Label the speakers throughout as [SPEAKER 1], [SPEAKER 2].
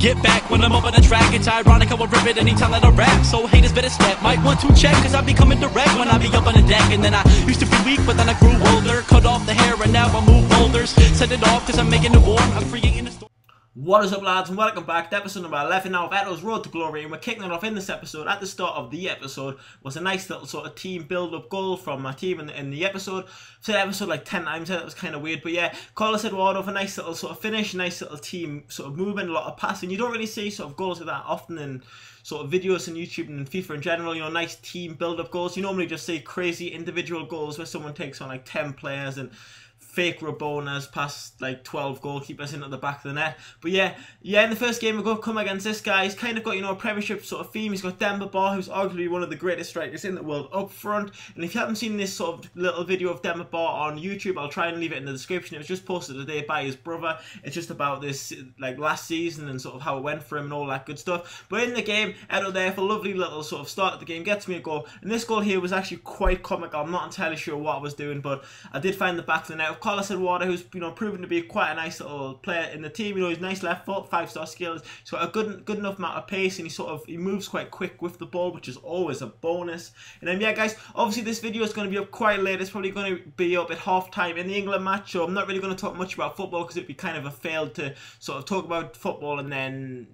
[SPEAKER 1] get back when I'm up on the track. It's ironic how I rip it anytime that I rap. So haters better step, might want to check, cause I be coming direct when I be up on the deck. And then I used to be weak, but then I grew older. Cut off the hair and now I move boulders. Send it off cause I'm making a warm, I'm creating a story.
[SPEAKER 2] What is up, lads, and welcome back to episode number 11 now of Eto'o's Road to Glory, and we're kicking it off in this episode. At the start of the episode was a nice little sort of team build-up goal from my team in the episode. I've said episode like 10 times, that was kind of weird, but yeah, Carlos Eduardo with a nice little sort of finish, nice little team sort of movement, a lot of passing. You don't really see sort of goals like that often in sort of videos on YouTube and in FIFA in general, you know, nice team build-up goals. You normally just see crazy individual goals where someone takes on like 10 players and fake Rabonas past like 12 goalkeepers into the back of the net. But yeah, in the first game we're going to come against this guy. He's kind of got, you know, a Premiership sort of theme. He's got Demba, who's arguably one of the greatest strikers in the world up front. And if you haven't seen this sort of little video of Demba on YouTube, I'll try and leave it in the description. It was just posted today by his brother. It's just about this, like, last season and sort of how it went for him and all that good stuff. But in the game, Eto'o there for a lovely little sort of start of the game, gets me a goal. And this goal here was actually quite comical. I'm not entirely sure what I was doing, but I did find the back of the net. Carlos Eduardo, who's, you know, proven to be quite a nice little player in the team. You know, he's nice left foot, 5-star skills. He's got a good enough amount of pace, and he moves quite quick with the ball, which is always a bonus. And then yeah, guys, obviously this video is going to be up quite late. It's probably going to be up at half time in the England match, so I'm not really going to talk much about football because it'd be kind of a fail to sort of talk about football and then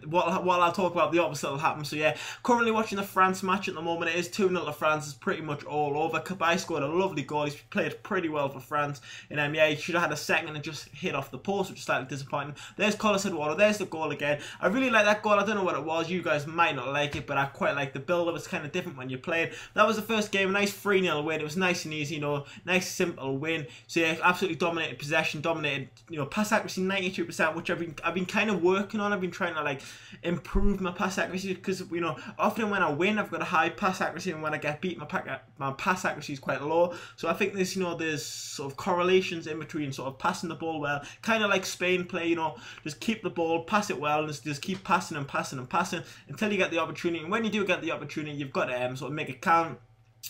[SPEAKER 2] what I'll talk about, the opposite will happen. So yeah, currently watching the France match at the moment. It is 2-0 to France. It's pretty much all over. Kabay scored a lovely goal. He's played pretty well for France, and yeah, he should have had a second and just hit off the post, which is slightly disappointing. There's Carlos Eduardo. There's the goal again. I really like that goal. I don't know what it was. You guys might not like it, but I quite like the build-up. It's kind of different when you play it. That was the first game. A nice 3-0 win. It was nice and easy, you know. Nice, simple win. So yeah, absolutely dominated possession. Dominated, you know, pass accuracy 92%, which I've been kind of working on. I've been trying to like improve my pass accuracy because, you know, often when I win, I've got a high pass accuracy, and when I get beat, my pass accuracy is quite low. So I think there's, you know, there's sort of correlations in between sort of passing the ball well, kind of like Spain play, you know, just keep the ball, pass it well, and just keep passing and passing and passing until you get the opportunity. And when you do get the opportunity, you've got to sort of make it count.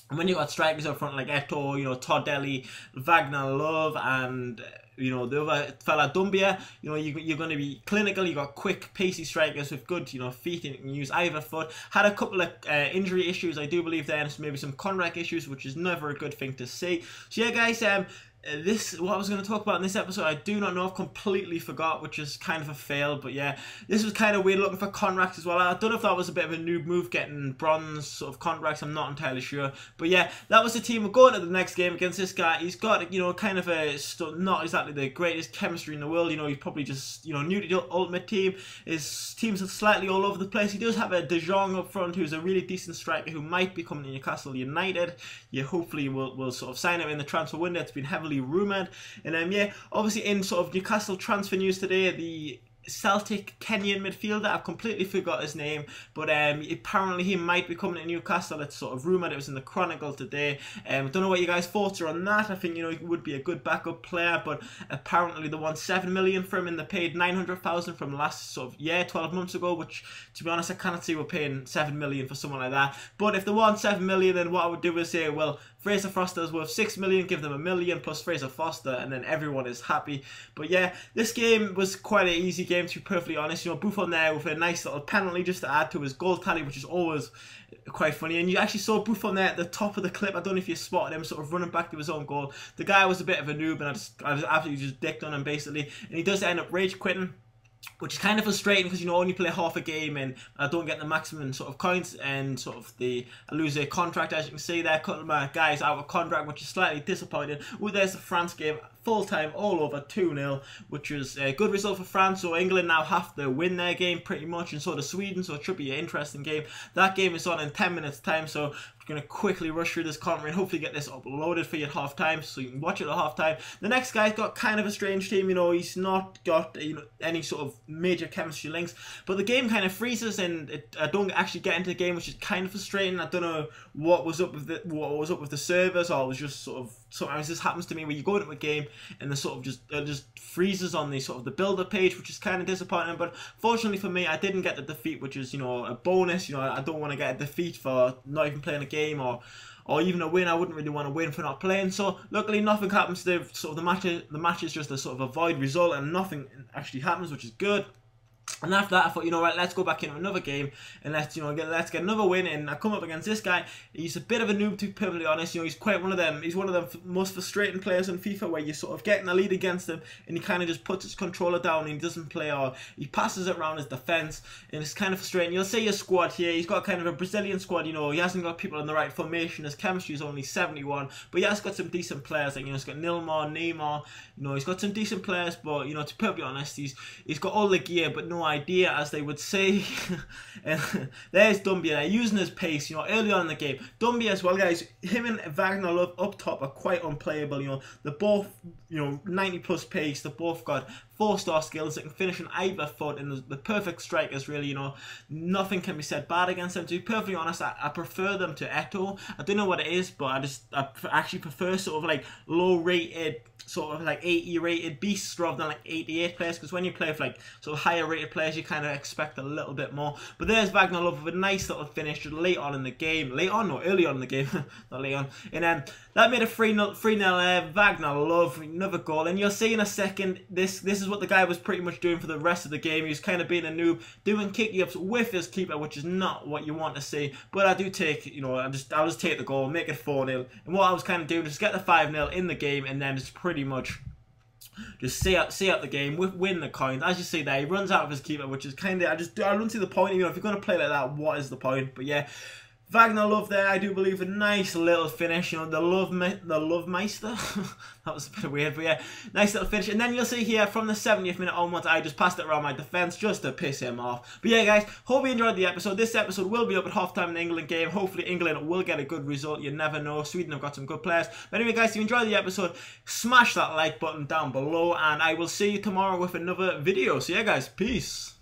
[SPEAKER 2] And when you got strikers up front like Eto'o, you know, Tardelli, Wagner Love, and you know, the other fella Dumbia, you know, you're going to be clinical. You got quick, pacey strikers with good, you know, feet, and you can use either foot. Had a couple of injury issues, I do believe, there, and maybe some contract issues, which is never a good thing to see. So yeah, guys, what I was going to talk about in this episode, I do not know. I've completely forgot, which is kind of a fail. But yeah, this was kind of weird looking for contracts as well. I don't know if that was a bit of a noob move, getting bronze sort of contracts. I'm not entirely sure. But yeah, that was the team. We're going to the next game against this guy. He's got, you know, kind of not exactly the greatest chemistry in the world. You know, he's probably just, you know, new to the Ultimate Team. His teams are slightly all over the place. He does have a De Jong up front, who's a really decent striker who might be coming to Newcastle United. Yeah, hopefully we'll sort of sign him in the transfer window. It's been heavily rumoured. And yeah, obviously in sort of Newcastle transfer news today, the Celtic Kenyan midfielder, I've completely forgot his name, but apparently he might be coming to Newcastle. It's sort of rumoured. It was in the Chronicle today. Don't know what you guys' thoughts are on that. I think, you know, he would be a good backup player, but apparently they want 7 million for him, and they paid 900,000 from last sort of 12 months ago, which, to be honest, I cannot see we're paying 7 million for someone like that. But if they want 7 million, then what I would do is say, well, Fraser Foster's worth 6 million, give them 1 million plus Fraser Foster, and then everyone is happy. But yeah, this game was quite an easy game, to be perfectly honest. You know, Buffon there with a nice little penalty just to add to his goal tally, which is always quite funny. And you actually saw Buffon there at the top of the clip. I don't know if you spotted him sort of running back to his own goal. The guy was a bit of a noob, and I was absolutely just dicked on him basically. And he does end up rage quitting, which is kind of frustrating because, you know, only play half a game and I don't get the maximum sort of coins, and sort of I lose a contract, as you can see there. A couple of my guys out of contract, which is slightly disappointing. Oh, there's the France game. Full time, all over, 2-0, which was a good result for France. So England now have to win their game pretty much, and so does Sweden. So it should be an interesting game. That game is on in 10 minutes time, so I'm going to quickly rush through this commentary and hopefully get this uploaded for you at half time, so you can watch it at half time. The next guy's got kind of a strange team. You know, he's not got, you know, any sort of major chemistry links, but the game kind of freezes, and I don't actually get into the game, which is kind of frustrating. I don't know what was up with the servers, or it was just sort of, sometimes this happens to me where you go into a game and the sort of just freezes on the sort of the builder page, which is kind of disappointing. But fortunately for me, I didn't get the defeat, which is, you know, a bonus. You know, I don't want to get a defeat for not even playing a game, or even a win. I wouldn't really want to win for not playing. So luckily nothing happens to sort of the match is just a sort of a void result, and nothing actually happens, which is good. And after that, I thought, you know what, let's go back into another game and let's get another win. And I come up against this guy. He's a bit of a noob, to be perfectly honest. He's quite one of them. He's one of the most frustrating players in FIFA, where you sort of get in the lead against him and he kind of just puts his controller down and he doesn't play, or he passes it around his defense, and it's kind of frustrating. You'll see his squad here. He's got kind of a Brazilian squad. He hasn't got people in the right formation. His chemistry is only 71, but he has got some decent players. Like, he's got Nilmar, Neymar. He's got some decent players, but to be perfectly honest, he's got all the gear but no idea, as they would say. And there's Dumbia using his pace, early on in the game. Dumbia as well, guys. Him and Wagner Love up top are quite unplayable. They're both 90 plus pace. They both got 4-star skills. They can finish on either foot, and the perfect strikers. Really, nothing can be said bad against them. To be perfectly honest, I prefer them to Eto'o. I don't know what it is, but I actually prefer sort of like low rated, sort of like 80 rated beasts rather than like 88 players, because when you play with like sort of higher rated players, you kind of expect a little bit more. But there's Wagner Love with a nice little finish late on in the game. Early on in the game, not late on. And that made a 3-0 Wagner Love, another goal. And you'll see in a second, this is what the guy was pretty much doing for the rest of the game. He was kind of being a noob, doing kick-ups with his keeper, which is not what you want to see. But I do take, I'll just take the goal, make it 4-0. And what I was kind of doing is get the 5-0 in the game, and then just pretty much just see out the game, win the coins. As you see there, he runs out of his keeper, which is kind of, I don't see the point. If you're going to play like that, what is the point? But yeah, Wagner Love there, I do believe, a nice little finish. The Love Meister. That was a bit weird, but yeah, nice little finish. And then you'll see here from the 70th minute onwards, I just passed it around my defense just to piss him off. But yeah, guys, hope you enjoyed the episode. This episode will be up at halftime in the England game. Hopefully England will get a good result. You never know. Sweden have got some good players. But anyway, guys, if you enjoyed the episode, smash that like button down below, and I will see you tomorrow with another video. So yeah, guys, peace.